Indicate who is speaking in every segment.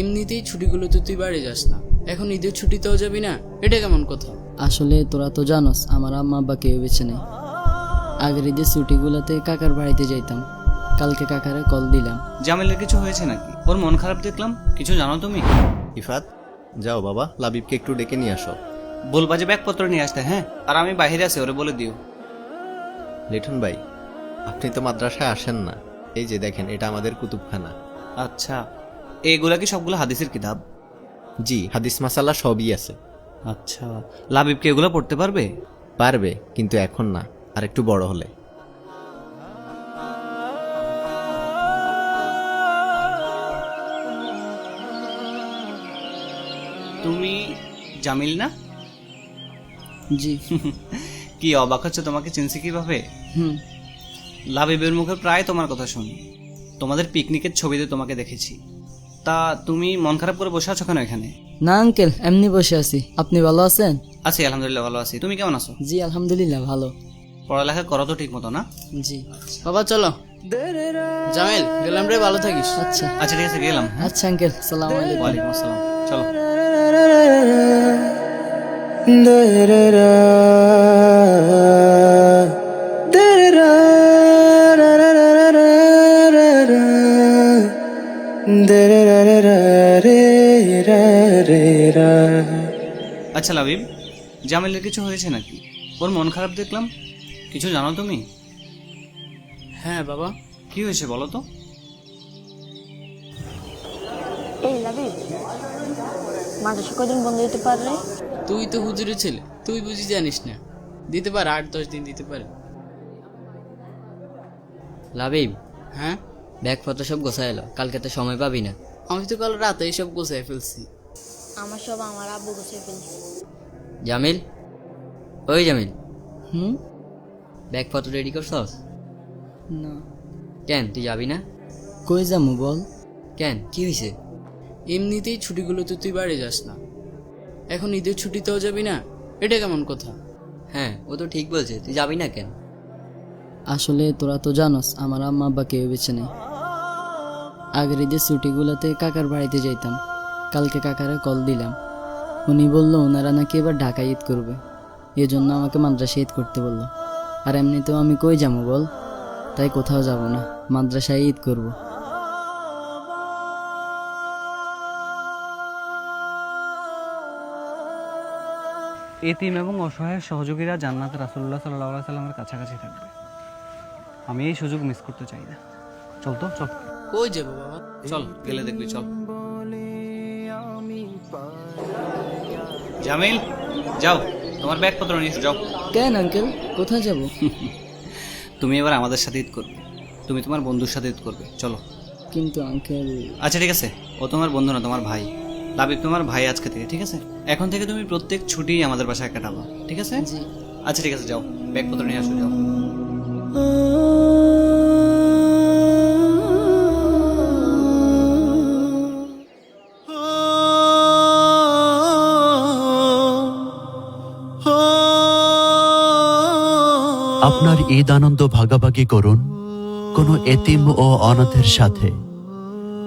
Speaker 1: এমনিতেই ছুটিগুলোতে তুই বাড়ি যাস না, এখন ঈদের ছুটিতেও যাবি না? এটা কেমন কথা?
Speaker 2: আসলে তোরা তো জানোস আমার আম্মা আব্বা কেউ বেঁচে নেই। আগের ঈদের ছুটিগুলোতে কাকার বাড়িতে যাইতাম। কালকে কাকারে কল দিলাম।
Speaker 3: জামিলের কিছু হয়েছে নাকি? ওর মন খারাপ দেখলাম, কিছু জানো তুমি?
Speaker 4: ইফাত, যাও বাবা, লাবিবকে একটু ডেকে নিয়ে আসো।
Speaker 3: বলবা যে ব্যাগপত্র নিয়ে আসতে, হ্যাঁ? আর আমি বাইরে আছি, ওরে বলে দিও।
Speaker 4: লিটন ভাই, আপনি তো মাদ্রাসায় আসেন না। এই যে দেখেন, এটা আমাদের কুতুবখানা।
Speaker 3: আচ্ছা, এইগুলা কি সবগুলো হাদিসের কিতাব?
Speaker 4: জি, হাদিস মাসালা সবই আছে।
Speaker 3: আচ্ছা, লাবিব কি এগুলো পড়তে পারবে?
Speaker 4: পারবে, কিন্তু এখন না, আর একটু বড় হলে।
Speaker 3: তুমি জামিল না?
Speaker 2: জি।
Speaker 3: কি অবাক হচ্ছে, তোমাকে চিনছি কিভাবে?
Speaker 2: হুম।
Speaker 3: লাবিবের মুখে প্রায় তোমার কথা শুনি। তোমাদের পিকনিকের ছবিতে তোমাকে দেখেছি। তা তুমি মন খারাপ করে বসে আছো কেন এখানে?
Speaker 2: না আঙ্কেল, এমনি বসে আছি। আপনি ভালো আছেন?
Speaker 3: আছি, আলহামদুলিল্লাহ ভালো আছি। তুমি কেমন আছো?
Speaker 2: জি আলহামদুলিল্লাহ ভালো।
Speaker 3: পড়ালেখা করো তো ঠিক মতো না?
Speaker 2: জি।
Speaker 1: বাবা চলো। জামিল, গেলাম রে, ভালো থাকিস।
Speaker 2: আচ্ছা
Speaker 3: আচ্ছা ঠিক আছে, গেলাম। হ্যাঁ,
Speaker 2: আচ্ছা আঙ্কেল, সালাম আলাইকুম।
Speaker 3: ওয়ালাইকুম আসসালাম। চলো। আচ্ছা লাবিব, জামিলের কিছু হয়েছে নাকি? ওর মন খারাপ দেখলাম, কিছু জানো তুমি?
Speaker 1: হ্যাঁ বাবা।
Speaker 3: কি হয়েছে বলো তো?
Speaker 5: এই লাবিব, মাদ্রাসা কদিন বন্ধ দিতে পারলে?
Speaker 1: তুই তো হুজুরের ছেলে, তুই বুঝি জানিস না? দিতে পারে, 8-10 দিন দিতে পারে।
Speaker 2: লাবিব,
Speaker 1: হ্যাঁ,
Speaker 2: ব্যাগপত্র সব গোছায় এলো, কালকে তো সময় পাবি না।
Speaker 1: আমি তো কাল রাতে সব গোছায় ফেলছি।
Speaker 5: আমার সব আমার আব্বু গুছিয়ে ফেলছে।
Speaker 2: জামিল, ওই জামিল,
Speaker 1: হুম।
Speaker 2: ব্যাগপত্র রেডি করছস?
Speaker 1: না।
Speaker 2: কেন তুই যাবি না?
Speaker 1: কই যাবো বল?
Speaker 2: কেন, কি হয়েছে?
Speaker 1: এমনিতেই ছুটিগুলোতে তুই বাড়ি যাস না, এখন ঈদের ছুটিতেও যাবি না? এটা কেমন কথা?
Speaker 2: হ্যাঁ, ও তো ঠিক বলছে, তুই যাবি না কেন? আসলে তোরা তো জানোস আমার আম্মা আব্বা কেউ বেঁচে নেই। আগের ঈদের ছুটিগুলোতে কাকার বাড়িতে যাইতাম। কালকে কাকারে কল দিলাম। উনি বললো ওনারা নাকি এবার ঢাকায় ঈদ করবে, এজন্য আমাকে মাদ্রাসায় ঈদ করতে বললো। আর এমনিতেও আমি কই যাবো বল? তাই কোথাও যাব না, মাদ্রাসায় ঈদ করব।
Speaker 3: এতিম এবং অসহায় সহযোগীরা জান্নাতে রাসূলুল্লাহ সাল্লাল্লাহু আলাইহি সাল্লামের কাছাকাছি থাকবে। আমি এই সুযোগ মিস করতে চাই না। চল তো, চল।
Speaker 1: কই যাবো বাবা?
Speaker 3: চল, গেলে দেখবি, চল। জামিল, যাও, তোমার ব্যাগপত্র নিয়ে এসো, যাও।
Speaker 2: কেন আঙ্কেল, কোথায় যাব?
Speaker 3: তুমি এবার আমাদের সাথে ঈদ করবে, তুমি তোমার বন্ধুর সাথে ঈদ করবে, চলো।
Speaker 2: কিন্তু আঙ্কেল।
Speaker 3: আচ্ছা ঠিক আছে, ও তোমার বন্ধু না, তোমার ভাই। লাবিব তোমার ভাই আজকে থেকে, ঠিক আছে? এখন থেকে তুমি প্রত্যেক ছুটি আমাদের বাসায় কাটাবো, ঠিক আছে?
Speaker 2: জি।
Speaker 3: আচ্ছা ঠিক আছে, যাও, ব্যাগপত্র নিয়ে আসো, যাও।
Speaker 6: আপনার ঈদ আনন্দ ভাগাভাগি করুন কোনো এতিম ও অনাথের সাথে,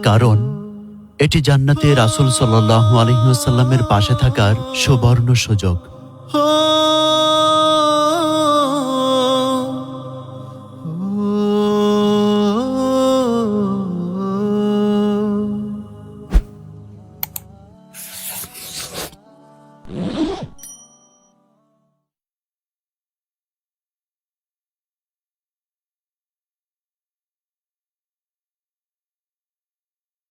Speaker 6: কারণ এটি জান্নাতে রাসূল সাল্লাল্লাহু আলাইহি ওয়াসাল্লামের পাশে থাকার সুবর্ণ সুযোগ।